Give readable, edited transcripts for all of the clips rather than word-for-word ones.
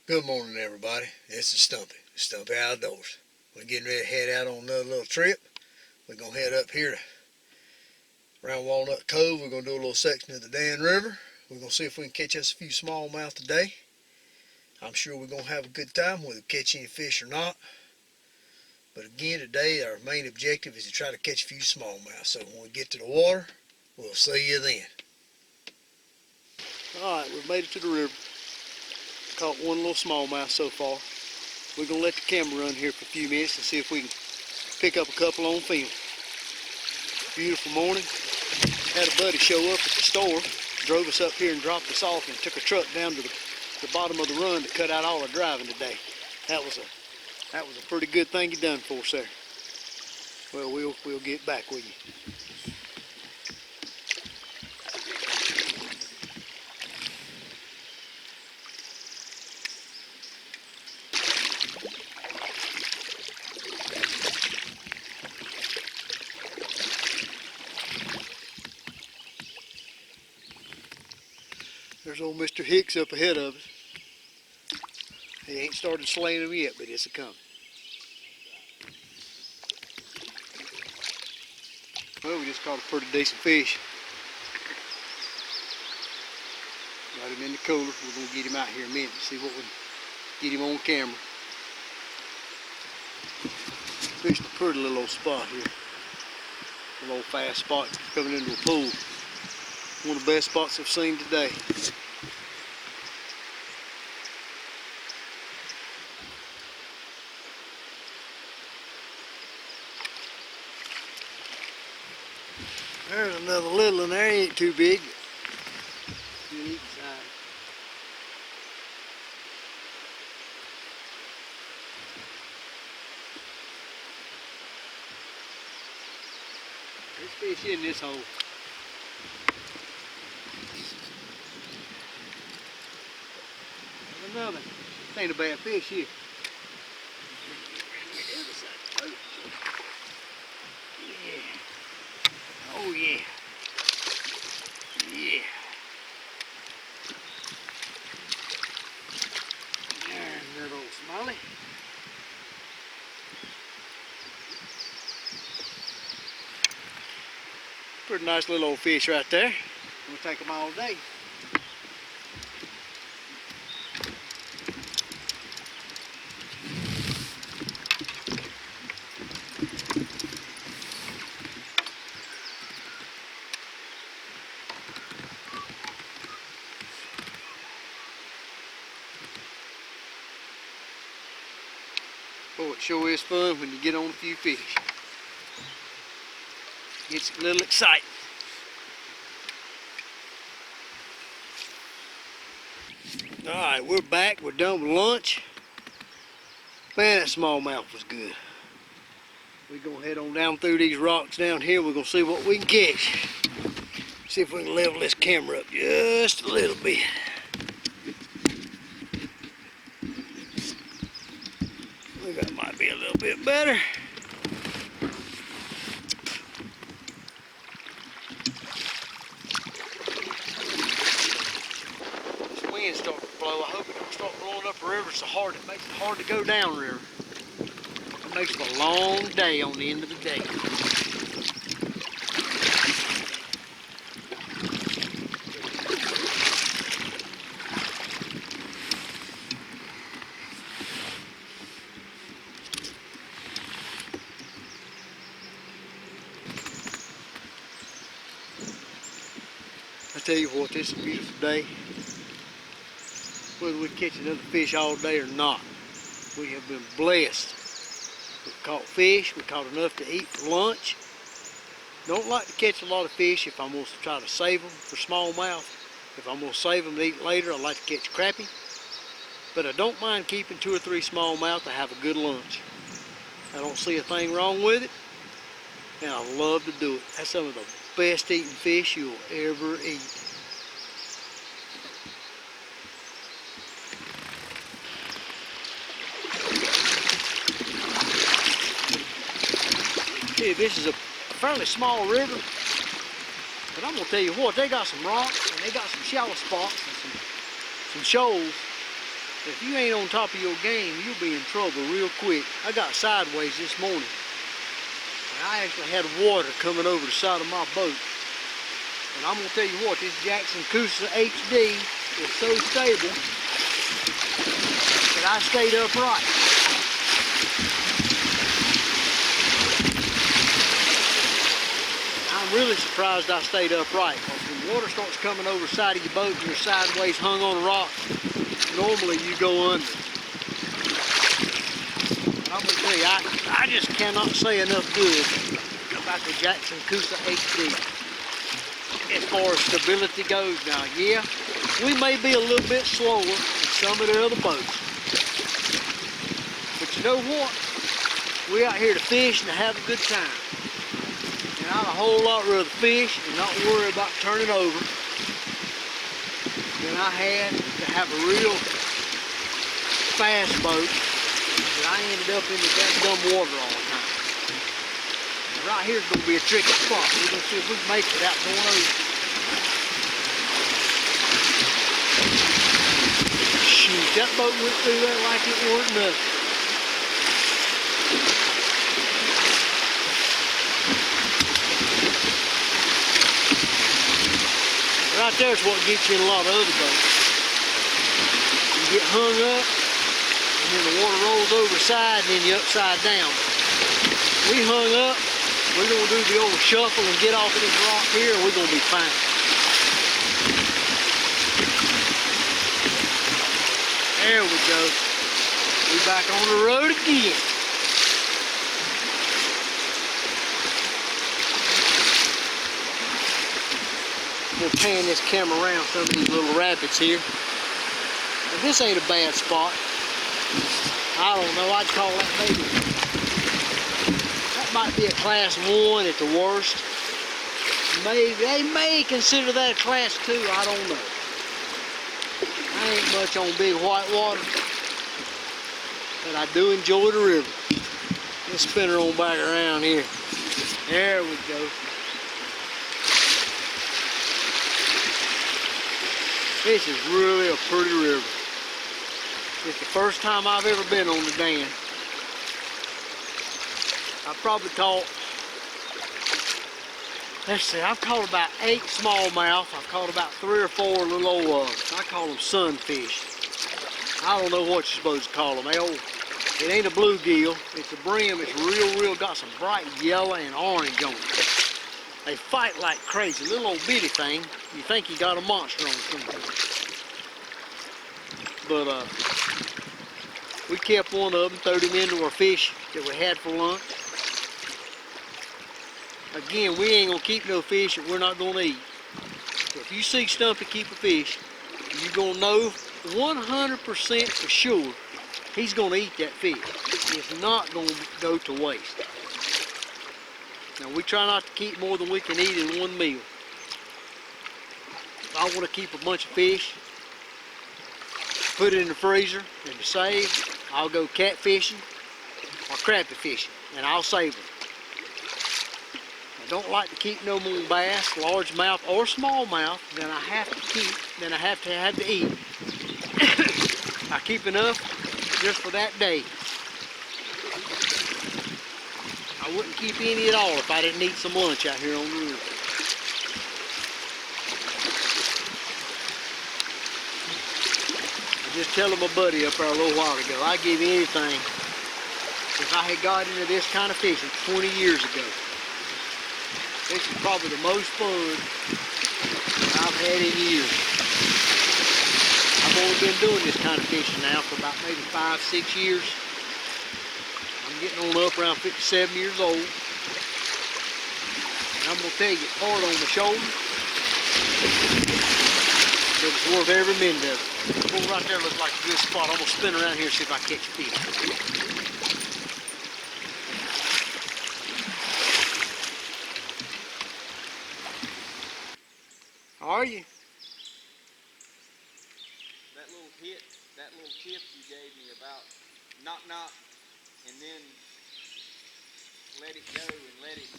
Good morning, everybody. This is Stumpy Outdoors. We're getting ready to head out on another little trip. We're going to head up here around Walnut Cove. We're going to do a little section of the Dan River. We're going to see if we can catch us a few smallmouth today. I'm sure we're going to have a good time, whether we catch any fish or not. But again, today our main objective is to try to catch a few smallmouth. So when we get to the water, we'll see you then. Alright, we've made it to the river. Caught one little smallmouth so far. We're going to let the camera run here for a few minutes and see if we can pick up a couple on film. Beautiful morning. Had a buddy show up at the store, drove us up here and dropped us off, and took a truck down to the bottom of the run to cut out all our driving today. That was a pretty good thing he done for us there. Well, we'll get back with you. There's old Mr. Hicks up ahead of us. He ain't started slaying them yet, but it's a-coming. Well, we just caught a pretty decent fish. Got him in the cooler. We're going to get him out here in a minute and see what we can get him on camera. Fished a pretty little old spot here. A little old fast spot coming into a pool. One of the best spots I've seen today. There's another little one there. He ain't too big. There's fish in this hole. There's another. This ain't a bad fish here. Yeah. Oh yeah. Yeah. There's that old smiley. Pretty nice little old fish right there. We'll take them all day. Oh, it sure is fun when you get on a few fish. Gets a little exciting. Alright, we're back. We're done with lunch. Man, that smallmouth was good. We're going to head on down through these rocks down here. We're going to see what we can catch. See if we can level this camera up just a little bit. I think that might be a little bit better. This wind's starting to blow. I hope it don't start blowing up the river so hard it makes it hard to go down river. It makes it a long day on the end of the day. I tell you what, this is a beautiful day. Whether we catch another fish all day or not, we have been blessed. We've caught fish, we caught enough to eat for lunch. Don't like to catch a lot of fish if I'm going to try to save them for smallmouth. If I'm going to save them to eat later, I like to catch crappie. But I don't mind keeping 2 or 3 smallmouth to have a good lunch. I don't see a thing wrong with it, and I love to do it. That's some of the best eating fish you'll ever eat. See, this is a fairly small river, but I'm gonna tell you what, they got some rocks and they got some shallow spots and some shoals If you ain't on top of your game, you'll be in trouble real quick. I got sideways this morning. And I actually had water coming over the side of my boat. And I'm going to tell you what, this Jackson Coosa HD is so stable that I stayed upright. I'm really surprised I stayed upright, because when water starts coming over the side of your boat and you're sideways hung on a rock, normally you go under. And I'm going to tell you, I just cannot say enough good about the Jackson Coosa HD. As far as stability goes now, yeah, we may be a little bit slower than some of the other boats. But you know what? We're out here to fish and to have a good time. And I'd a whole lot rather fish and not worry about turning over than I had to have a real fast boat that I ended up in the dumb water all the time. And right here's going to be a tricky spot. We're going to see if we can make it out going over. Shoot, that boat went through there like it weren't nothing. Right there's what gets you in a lot of other boats. You get hung up, and then the water rolls over the side, and then you're upside down. We hung up, we're going to do the old shuffle and get off of this rock here, and we're going to be fine. There we go. We're back on the road again. We'll pan this camera around some of these little rapids here. Now, this ain't a bad spot. I don't know, I'd call that maybe. That might be a class 1 at the worst. Maybe they may consider that a class 2, I don't know. I ain't much on big white water, but I do enjoy the river. Let's spin her on back around here. There we go. This is really a pretty river. It's the first time I've ever been on the dam. I've probably caught, let's see, I've caught about 8 smallmouth. I've caught about 3 or 4 little old, I call them sunfish. I don't know what you're supposed to call them. It ain't a bluegill. It's a brim. It's real, got some bright yellow and orange on it. They fight like crazy. Little old bitty thing. You think you got a monster on something. But we kept one of them, throwed him into our fish that we had for lunch. Again, we ain't gonna keep no fish that we're not gonna eat. If you see Stumpy keep a fish, you're gonna know 100% for sure he's gonna eat that fish. It's not gonna go to waste. Now we try not to keep more than we can eat in one meal. If I want to keep a bunch of fish, put it in the freezer, and to save, I'll go catfishing or crappie fishing, and I'll save them. I don't like to keep no more bass, largemouth or smallmouth than I have to keep, than I have to eat. I keep enough just for that day. I wouldn't keep any at all if I didn't eat some lunch out here on the river. I was just telling my buddy up there a little while ago, I'd give anything if I had got into this kind of fishing 20 years ago. This is probably the most fun I've had in years. I've only been doing this kind of fishing now for about maybe 5-6 years. I'm getting on up around 57 years old. And I'm going to tell you, it's hard on the shoulder. It was worth every minute of it. Well, right there looks like a good spot. I'm going to spin around here and see if I catch a fish. Are you? That little hit, that little tip you gave me about knock, and then let it go and let it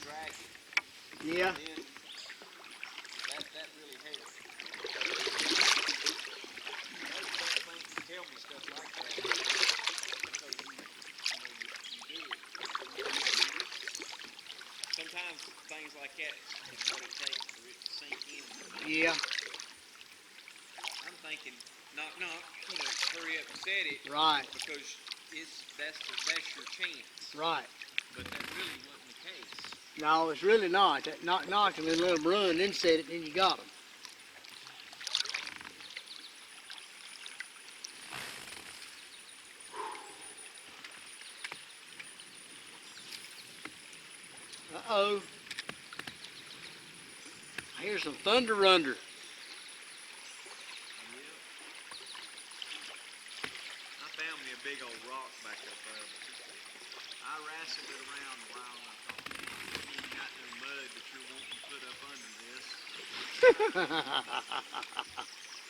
drag it. Yeah. And then that really helped. Yeah. I'm thinking, knock, knock, hurry up and set it. Right. Because that's your chance. Right. But that really wasn't the case. No, it's really not. That knock, knock, and then let them run, then set it, then you got them. Uh-oh. I hear some thunder under. Yep. I found me a big old rock back up there. I wrestled it around a while and I thought, you ain't got no mud that you're wanting to put up under this.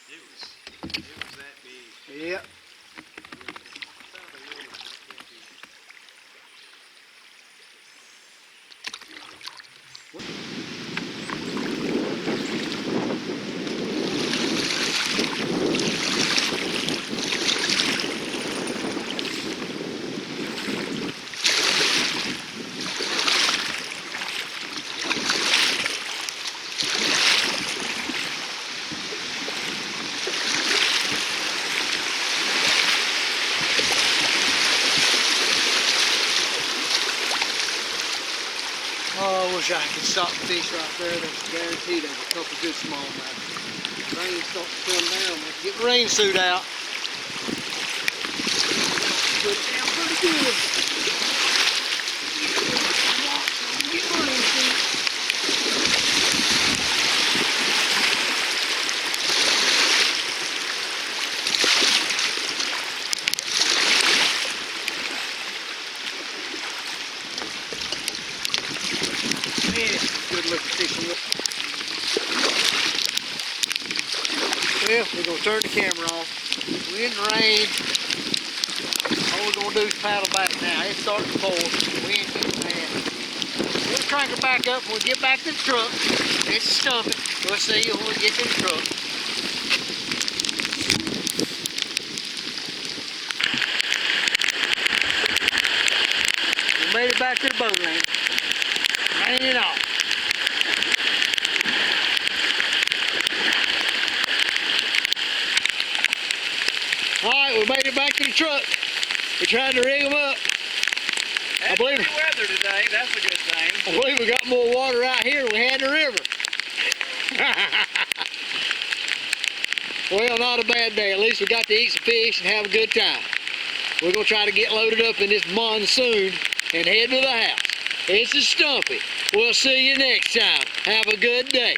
It was that big. Yep. Found a little Stumpy. Oh, I wish I could stop the fish right there. That's guaranteed there's a couple good smallmouth. Rain starts to come down. Let's get the rain suit out. Put it down pretty good. Get the rain suit. Yeah, good looking fishing. Well, we're going to turn the camera off. We're in the rain. All we're going to do is paddle back now. It's starting to pour. We ain't getting mad. We'll crank her back up when we get back to the truck. It's Stumpy. We'll see you when we get to the truck. We made it back to the boat lane. Raining it off. Alright, we made it back to the truck. We tried to rig them up. That's good weather today. That's a good thing. I believe we got more water out here than we had in the river. Well, not a bad day. At least we got to eat some fish and have a good time. We're going to try to get loaded up in this monsoon and head to the house. This is Stumpy. We'll see you next time. Have a good day.